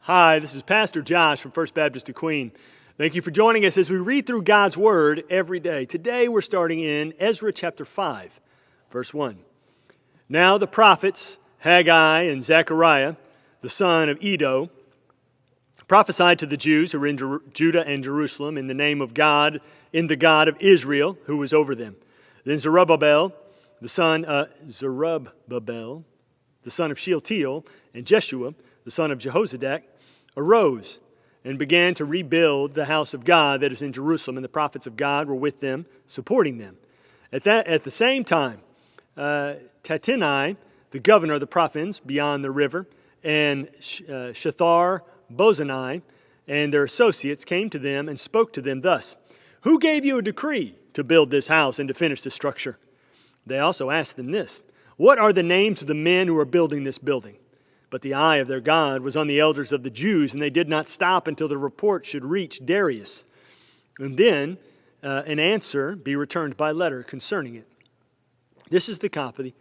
Hi, this is Pastor Josh from First Baptist of Queen. Thank you for joining us as we read through God's Word every day. Today we're starting in Ezra chapter 5, verse 1. Now the prophets, Haggai and Zechariah, the son of Iddo, prophesied to the Jews who were in Judah and Jerusalem in the name of God, in the God of Israel, who was over them. Then Zerubbabel, the son of Shealtiel, and Jeshua, the son of Jehozadak, arose and began to rebuild the house of God that is in Jerusalem, and the prophets of God were with them, supporting them. At the same time, Tattenai, the governor of the province beyond the river, and Shethar-Bozenai and their associates came to them and spoke to them thus: "Who gave you a decree to build this house and to finish the structure?" They also asked them this: "What are the names of the men who are building this building?" But the eye of their God was on the elders of the Jews, and they did not stop until the report should reach Darius, and then an answer be returned by letter concerning it. This is the copy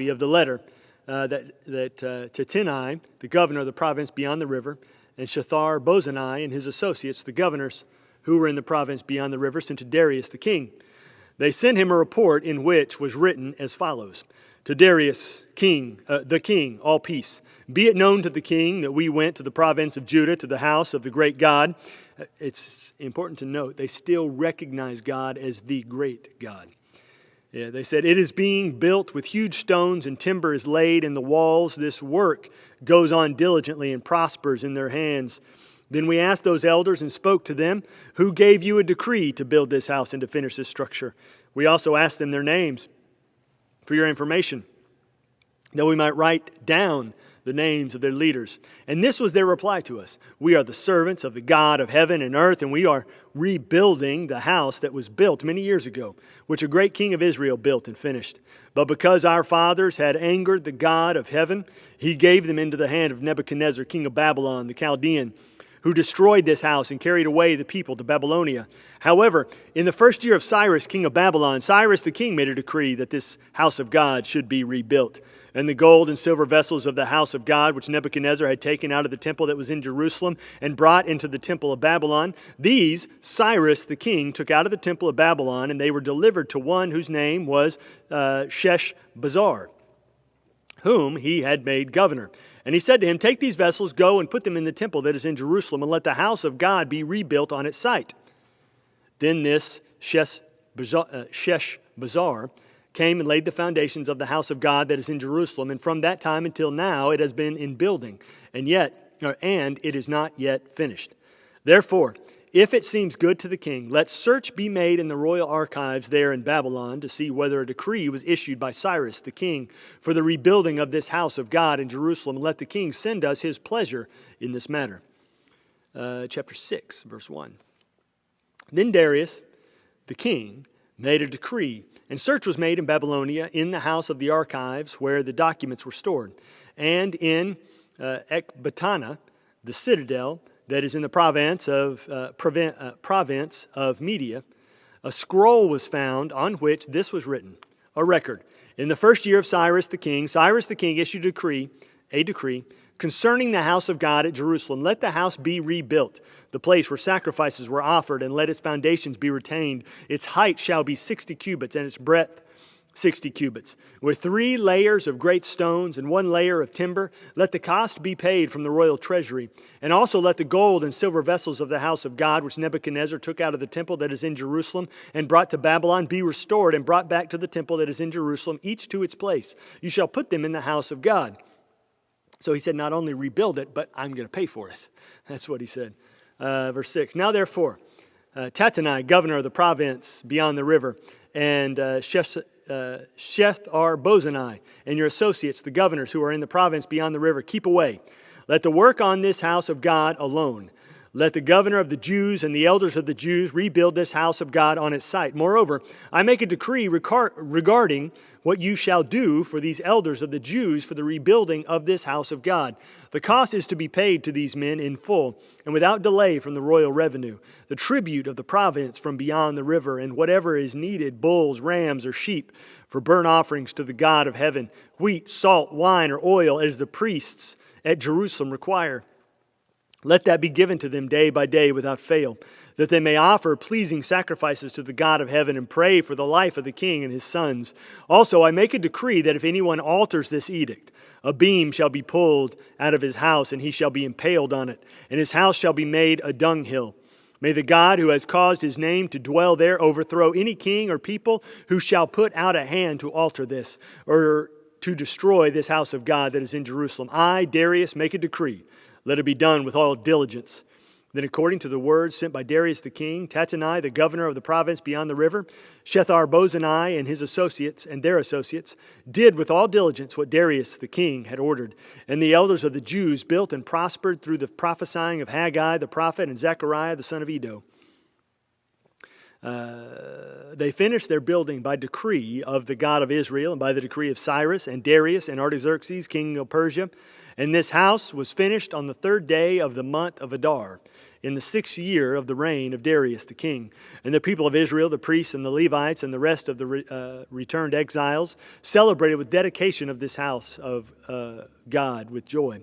of the letter that Tattenai, the governor of the province beyond the river, and Shethar-Bozenai and his associates, the governors who were in the province beyond the river, sent to Darius the king. They sent him a report in which was written as follows: "To Darius, the king, all peace. Be it known to the king that we went to the province of Judah, to the house of the great God." It's important to note, they still recognize God as the great God. Yeah, they said, "It is being built with huge stones, and timber is laid in the walls. This work goes on diligently and prospers in their hands." Then we asked those elders and spoke to them, "Who gave you a decree to build this house and to finish this structure?" We also asked them their names for your information, that we might write down the names of their leaders. And this was their reply to us: "We are the servants of the God of heaven and earth, and we are rebuilding the house that was built many years ago, which a great king of Israel built and finished. But because our fathers had angered the God of heaven, he gave them into the hand of Nebuchadnezzar, king of Babylon, the Chaldean, who destroyed this house and carried away the people to Babylonia. However, in the first year of Cyrus, king of Babylon, Cyrus the king made a decree that this house of God should be rebuilt. And the gold and silver vessels of the house of God, which Nebuchadnezzar had taken out of the temple that was in Jerusalem and brought into the temple of Babylon, these Cyrus the king took out of the temple of Babylon, and they were delivered to one whose name was Sheshbazzar, whom he had made governor. And he said to him, 'Take these vessels, go and put them in the temple that is in Jerusalem, and let the house of God be rebuilt on its site.' Then this Sheshbazzar came and laid the foundations of the house of God that is in Jerusalem, and from that time until now it has been in building, and it is not yet finished. Therefore, if it seems good to the king, let search be made in the royal archives there in Babylon to see whether a decree was issued by Cyrus the king for the rebuilding of this house of God in Jerusalem, and let the king send us his pleasure in this matter." Chapter 6, verse 1. Then Darius the king made a decree, and search was made in Babylonia in the house of the archives where the documents were stored, and in Ecbatana, the citadel that is in the province of Media. A scroll was found on which this was written, a record: "In the first year of Cyrus the king issued a decree concerning the house of God at Jerusalem. Let the house be rebuilt, the place where sacrifices were offered, and let its foundations be retained. Its height shall be 60 cubits, and its breadth 60 cubits, with 3 layers of great stones and 1 layer of timber. Let the cost be paid from the royal treasury. And also let the gold and silver vessels of the house of God, which Nebuchadnezzar took out of the temple that is in Jerusalem and brought to Babylon, be restored and brought back to the temple that is in Jerusalem, each to its place. You shall put them in the house of God." So he said, not only rebuild it, but I'm going to pay for it. That's what he said. Verse 6, "Now therefore, Tattenai, governor of the province beyond the river, and Shethar-Bozenai and your associates, the governors who are in the province beyond the river, keep away. Let the work on this house of God alone. Let the governor of the Jews and the elders of the Jews rebuild this house of God on its site. Moreover, I make a decree regarding what you shall do for these elders of the Jews for the rebuilding of this house of God. The cost is to be paid to these men in full and without delay from the royal revenue, the tribute of the province from beyond the river, and whatever is needed, bulls, rams, or sheep, for burnt offerings to the God of heaven, wheat, salt, wine, or oil, as the priests at Jerusalem require. Let that be given to them day by day without fail, that they may offer pleasing sacrifices to the God of heaven and pray for the life of the king and his sons. Also, I make a decree that if anyone alters this edict, a beam shall be pulled out of his house, and he shall be impaled on it, and his house shall be made a dunghill. May the God who has caused his name to dwell there overthrow any king or people who shall put out a hand to alter this, or to destroy this house of God that is in Jerusalem. I, Darius, make a decree. Let it be done with all diligence. Then according to the words sent by Darius the king, Tattenai, the governor of the province beyond the river, Shethar-bozenai and his associates and their associates did with all diligence what Darius the king had ordered. And the elders of the Jews built and prospered through the prophesying of Haggai the prophet and Zechariah the son of Iddo. They finished their building by decree of the God of Israel and by the decree of Cyrus and Darius and Artaxerxes, king of Persia. And this house was finished on the 3rd day of the month of Adar, in the 6th year of the reign of Darius the king. And the people of Israel, the priests and the Levites and the rest of the returned exiles, celebrated with dedication of this house of God with joy.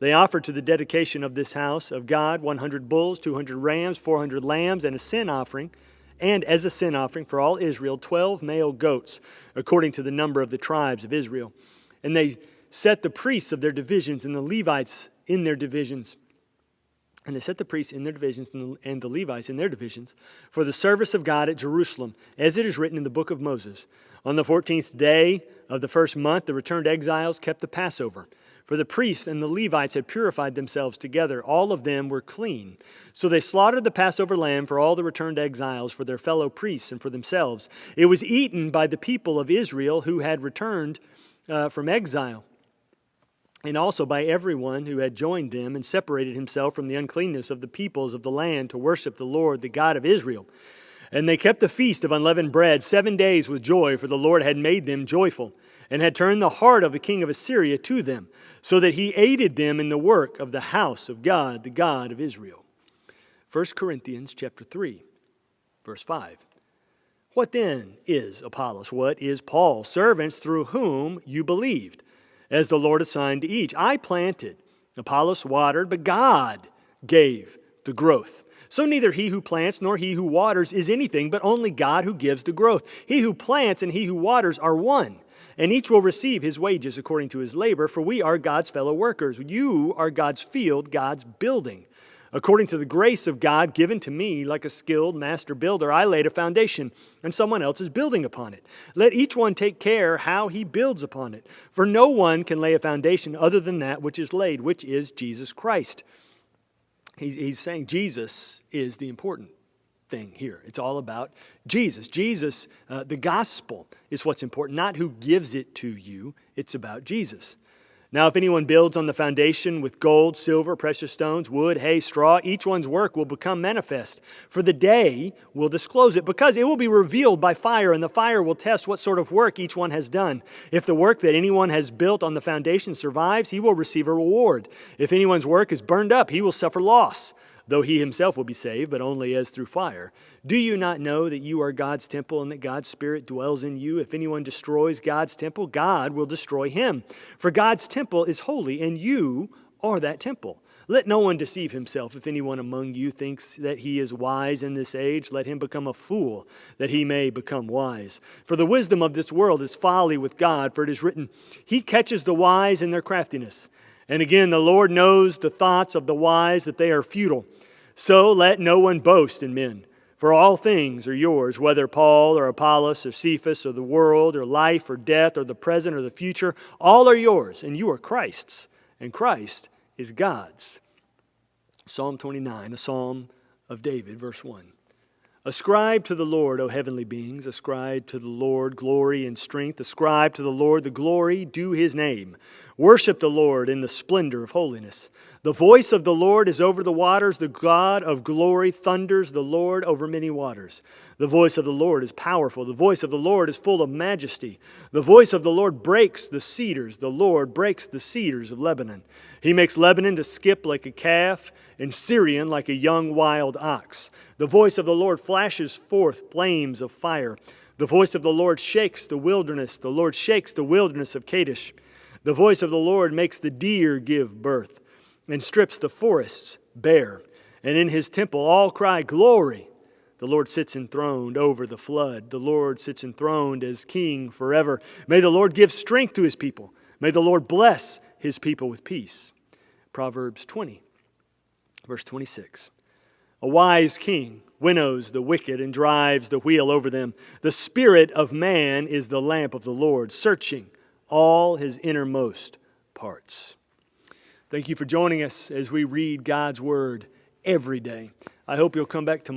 They offered to the dedication of this house of God 100 bulls, 200 rams, 400 lambs, and a sin offering, and as a sin offering for all Israel, 12 male goats, according to the number of the tribes of Israel. And they set the priests of their divisions and the Levites in their divisions. And they set the priests in their divisions and the Levites in their divisions for the service of God at Jerusalem, as it is written in the book of Moses. On the 14th day of the 1st month, the returned exiles kept the Passover. For the priests and the Levites had purified themselves together. All of them were clean. So they slaughtered the Passover lamb for all the returned exiles, for their fellow priests and for themselves. It was eaten by the people of Israel who had returned from exile, and also by everyone who had joined them and separated himself from the uncleanness of the peoples of the land to worship the Lord, the God of Israel. And they kept the feast of unleavened bread 7 days with joy, for the Lord had made them joyful, and had turned the heart of the king of Assyria to them, so that he aided them in the work of the house of God, the God of Israel. 1 Corinthians chapter 3, verse 5. What then is Apollos? What is Paul? Servants through whom you believed, as the Lord assigned to each. I planted, Apollos watered, but God gave the growth. So neither he who plants nor he who waters is anything, but only God who gives the growth. He who plants and he who waters are one, and each will receive his wages according to his labor, for we are God's fellow workers. You are God's field, God's building. According to the grace of God given to me, like a skilled master builder, I laid a foundation, and someone else is building upon it. Let each one take care how he builds upon it. For no one can lay a foundation other than that which is laid, which is Jesus Christ. He's saying Jesus is the important thing here. It's all about Jesus. Jesus, the gospel is what's important, not who gives it to you. It's about Jesus. Now, if anyone builds on the foundation with gold, silver, precious stones, wood, hay, straw, each one's work will become manifest. For the day will disclose it, because it will be revealed by fire, and the fire will test what sort of work each one has done. If the work that anyone has built on the foundation survives, he will receive a reward. If anyone's work is burned up, he will suffer loss, though he himself will be saved, but only as through fire. Do you not know that you are God's temple and that God's Spirit dwells in you? If anyone destroys God's temple, God will destroy him. For God's temple is holy, and you are that temple. Let no one deceive himself. If anyone among you thinks that he is wise in this age, let him become a fool, that he may become wise. For the wisdom of this world is folly with God, for it is written, He catches the wise in their craftiness. And again, the Lord knows the thoughts of the wise, that they are futile. So let no one boast in men, for all things are yours, whether Paul or Apollos or Cephas or the world or life or death or the present or the future, all are yours, and you are Christ's, and Christ is God's. Psalm 29, a psalm of David, verse 1. Ascribe to the Lord, O heavenly beings, ascribe to the Lord glory and strength, ascribe to the Lord the glory due His name. Worship the Lord in the splendor of holiness. The voice of the Lord is over the waters. The God of glory thunders, the Lord over many waters. The voice of the Lord is powerful. The voice of the Lord is full of majesty. The voice of the Lord breaks the cedars. The Lord breaks the cedars of Lebanon. He makes Lebanon to skip like a calf, and Syrian like a young wild ox. The voice of the Lord flashes forth flames of fire. The voice of the Lord shakes the wilderness. The Lord shakes the wilderness of Kadesh. The voice of the Lord makes the deer give birth, and strips the forests bear. And in his temple all cry, Glory! The Lord sits enthroned over the flood. The Lord sits enthroned as King forever. May the Lord give strength to his people. May the Lord bless his people with peace. Proverbs 20, verse 26. A wise king winnows the wicked and drives the wheel over them. The spirit of man is the lamp of the Lord, searching all his innermost parts. Thank you for joining us as we read God's Word every day. I hope you'll come back tomorrow.